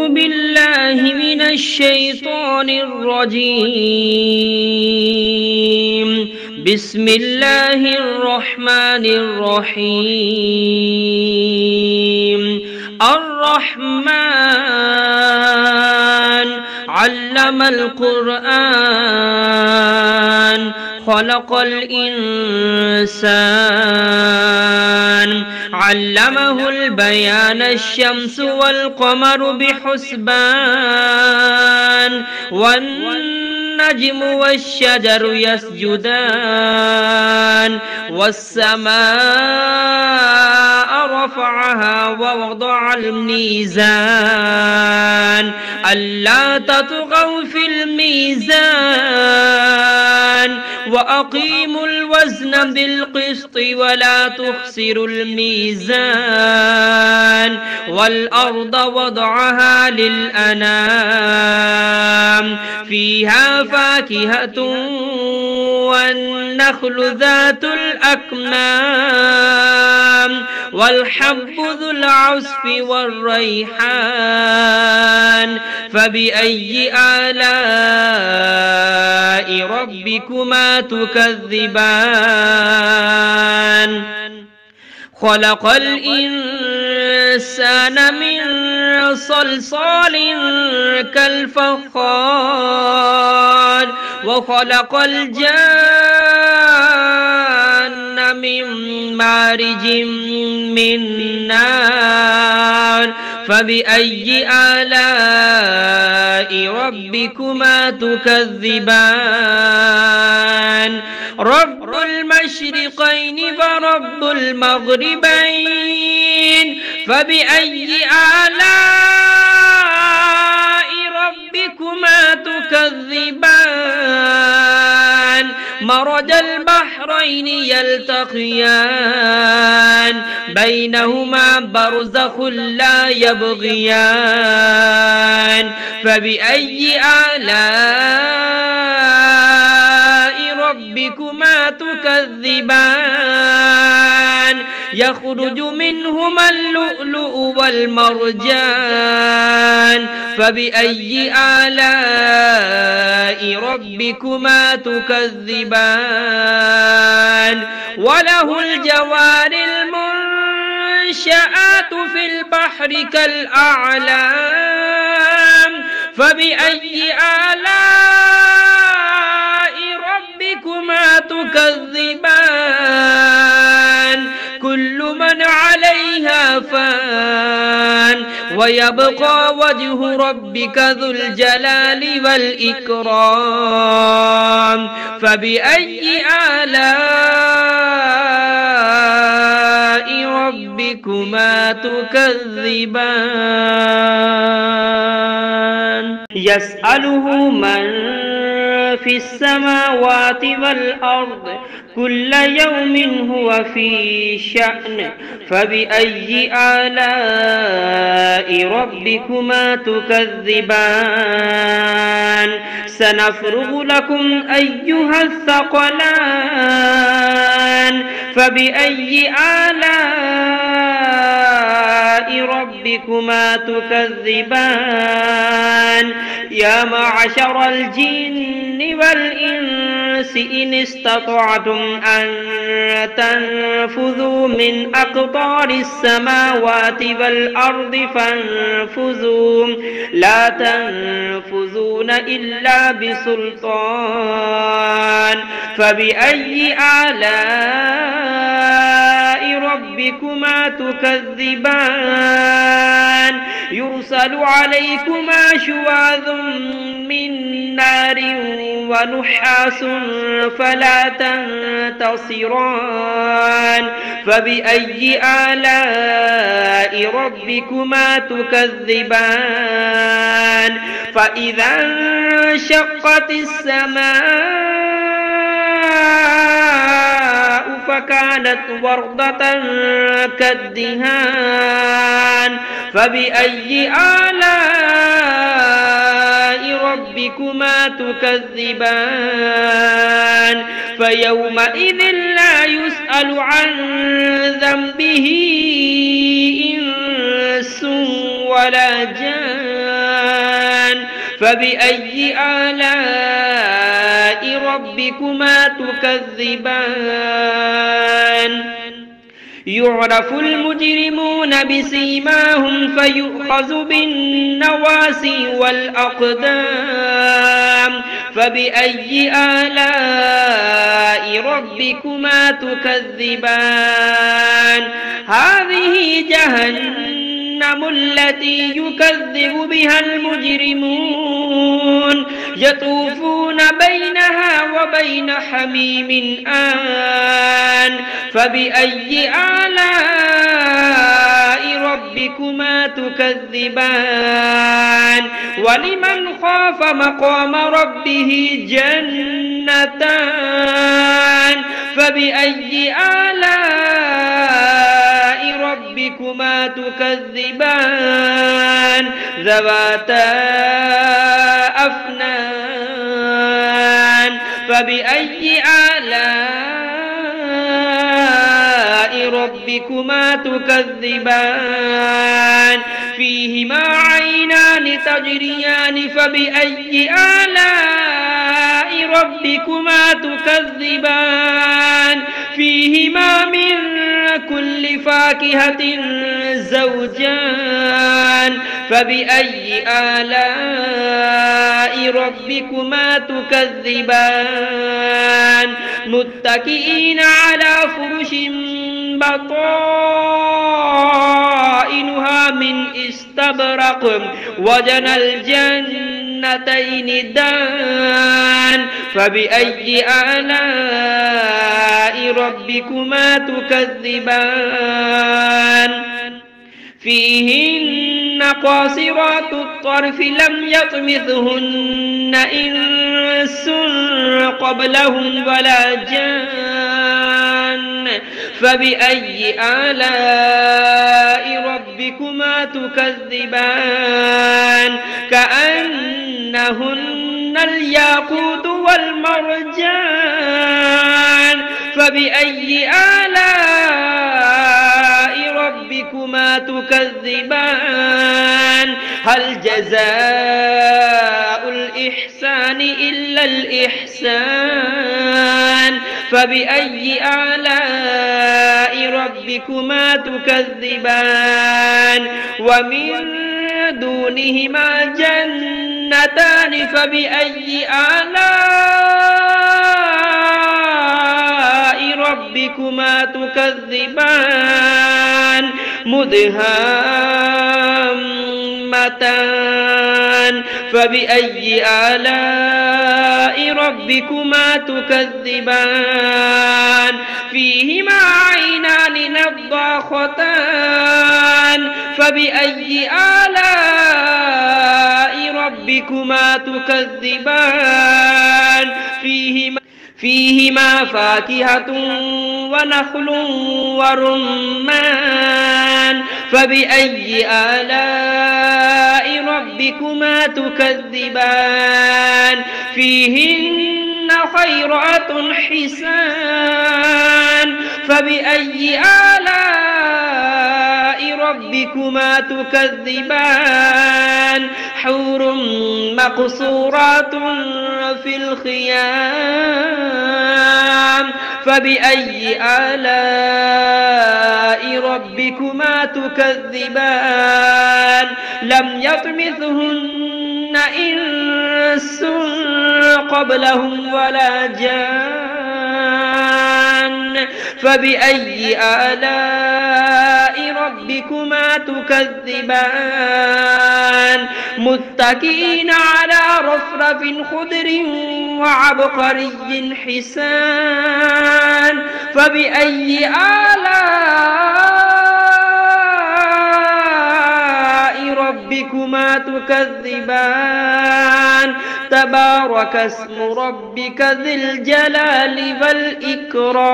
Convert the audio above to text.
أعوذ بالله من الشيطان الرجيم. بسم الله الرحمن الرحيم. الرحمن علم القرآن خلق الإنسان علمه البيان الشمس والقمر بحسبان والنجم والشجر يسجدان والسماء رفعها ووضع الميزان ألا تطغوا في الميزان وأقيموا الوزن بالقسط ولا تخسروا الميزان والأرض وضعها للأنام فيها فاكهة والنخل ذات الأكمام والحب ذو العصف والريحان فبأي آلاء ربكما تكذبان خلق الإنسان من صلصال كالفخار وخلق الجان من مارج من نار فبأي آلاء ربكما تكذبان رب المشرقين ورب المغربين فبأي آلاء ربكما تكذبان مرج البحرين يلتقيان بينهما برزخ لا يبغيان فبأي آلاء ربكما تكذبان يخرج منهما اللؤلؤ والمرجان فبأي آلاء ربكما تكذبان وله الجوار المنشآت في البحر كالأعلام فبأي آلاء ربكما تكذبان كل من عليها فان ويبقى وجه ربك ذو الجلال والإكرام فبأي آلاء ربكما تكذبان يسأله من في السماوات والأرض كل يوم هو في شأن فبأي آلاء ربكما تكذبان سنفرغ لكم أيها الثقلان فبأي آلاء ربكما تكذبان يا معشر الجن والإنس إن استطعتم أن تنفذوا من أقطار السماوات والأرض فانفذوا لا تنفذون إلا بسلطان فبأي آلاء ربكما تكذبان يرسل عليكما شواظ من نار ونحاس فلا تنتصران فبأي آلاء ربكما تكذبان فإذا انشقت السماء فكانت وردة كالدهان فبأي آلاء ربكما تكذبان فيومئذ لا يسأل عن ذنبه إنس ولا جان فبأي آلاء ربكما تكذبان يعرف المجرمون بسيماهم فيؤخذ بالنواسي والأقدام فبأي آلاء ربكما تكذبان هذه جهنم التي يكذب بها المجرمون يطوفون بينها وبين حميم آن فبأي آلاء ربكما تكذبان ولمن خاف مقام ربه جنتان فبأي آلاء ربكما تكذبان ذواتا أفنان فبأي آلاء ربكما تكذبان فيهما عينان تجريان فبأي آلاء ربكما تكذبان فيهما من كل فاكهة زوجان فبأي آلاء ربكما تكذبان متكئين على فرش بطائنها من استبرق وجنى الجنتين دان فبأي آلاء ربكما تكذبان فيهن قاصرات الطرف لم يطمثهن إنس قبلهم ولا جان فبأي آلاء ربكما تكذبان كأنهن الياقوت والمرجان فبأي آلاء ربكما تكذبان هل جزاء الإحسان إلا الإحسان فبأي آلاء ربكما تكذبان ومن دونهما جنتان فبأي آلاء ربكما تكذبان مدهامتان فبأي آلاء ربكما تكذبان فيهما عينان نضاختان فبأي آلاء ربكما تكذبان فيهما فاكهة ونخل ورمان فبأي آلاء ربكما تكذبان فيهن خيرات حسان فبأي آلاء ربكما تكذبان حور مقصورات في الخيام فبأي آلاء ربكما تكذبان لم يطمثهن إنس قبلهم ولا جان فبأي آلاء ربكما تكذبان متكئين على رفرف خضر وعبقري حسان فبأي آلاء ربكما تكذبان تبارك اسم ربك ذي الجلال والإكرام